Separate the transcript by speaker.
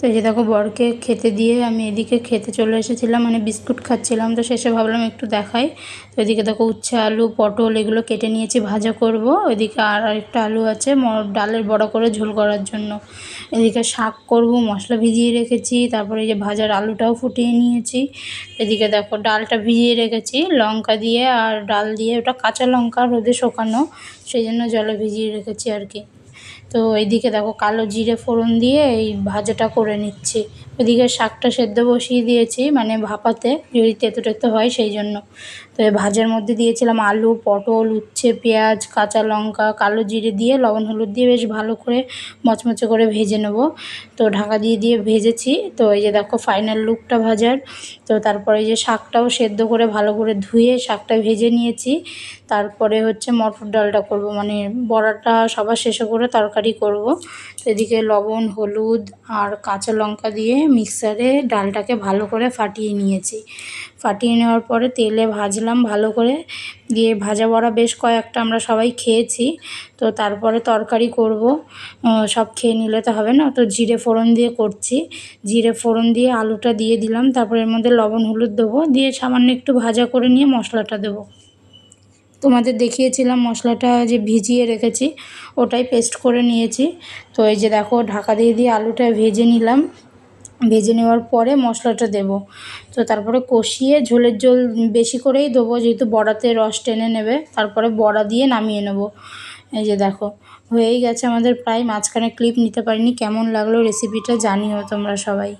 Speaker 1: তো এই যে দেখো বরকে খেতে দিয়ে আমি এদিকে খেতে চলে এসেছিলাম, মানে বিস্কুট খাচ্ছিলাম। তো শেষে ভাবলাম একটু দেখাই। তো এদিকে দেখো উচ্ছে, আলু, পটল এগুলো কেটে নিয়েছি, ভাজা করব। ওইদিকে আরেকটা আলু আছে ডালের বড়া করে ঝোল করার জন্য। এদিকে শাক করব, মশলা ভিজিয়ে রেখেছি। তারপরে এই যে ভাজার আলুটাও ফুটিয়ে নিয়েছি। এদিকে দেখো ডালটা ভিজিয়ে রেখেছি লঙ্কা দিয়ে আর ডাল দিয়ে, ওটা কাঁচা লঙ্কা রোদে শুকানো, সেই জন্য জলে ভিজিয়ে রেখেছি আর কি। তো এইদিকে দেখো কালো জিরে ফোড়ন দিয়ে এই ভাজাটা করে নিচ্ছি। ওইদিকে শাকটা সেদ্ধ বসিয়ে দিয়েছি, মানে ভাপাতে, যদি তেতো টেতো হয় সেই জন্য। তো এই ভাজার মধ্যে দিয়েছিলাম আলু, পটল, উচ্ছে, পেঁয়াজ, কাঁচা লঙ্কা, কালো জিরে দিয়ে লবণ হলুদ দিয়ে বেশ ভালো করে মচমচে করে ভেজে নেব। তো ঢাকা দিয়ে দিয়ে ভেজেছি। তো এই যে দেখো ফাইনাল লুকটা ভাজার। তো তারপরে এই যে শাকটাও সেদ্ধ করে ভালো করে ধুয়ে শাকটা ভেজে নিয়েছি। তারপরে হচ্ছে মটর ডালটা করব, মানে বড়াটা সবার শেষে করে তরকারি করব। এদিকে লবণ, হলুদ আর কাঁচা লঙ্কা দিয়ে মিক্সারে ডালটাকে ভালো করে ফাটিয়ে নিয়েছি। ফাটিয়ে নেওয়ার পরে তেলে ভাজলাম ভালো করে, দিয়ে ভাজা বড়া বেশ কয়েকটা আমরা সবাই খেয়েছি। তো তারপরে তরকারি করব, সব খেয়ে নিলে তো হবে না, তো জিরে ফোড়ন দিয়ে করছি। জিরে ফোড়ন দিয়ে আলুটা দিয়ে দিলাম, তারপরে এর মধ্যে লবণ হলুদ দেবো, দিয়ে সামান্য একটু ভাজা করে নিয়ে মশলাটা দেবো। তোমাদের দেখিয়েছিলাম মশলাটা যে ভিজিয়ে রেখেছি, ওটাই পেস্ট করে নিয়েছি। তো এই যে দেখো ঢাকা দিয়ে দিয়ে আলুটা ভেজে নিলাম। ভেজে নেওয়ার পরে মশলাটা দেব। তো তারপরে কষিয়ে ঝোলের ঝোল বেশি করেই দেবো, যেহেতু বড়াতে রস টেনে নেবে। তারপরে বড়া দিয়ে নামিয়ে নেব। এই যে দেখো হয়েই গেছে আমাদের প্রায়। মাঝখানে ক্লিপ নিতে পারিনি। কেমন লাগলো রেসিপিটা জানিও তোমরা সবাই।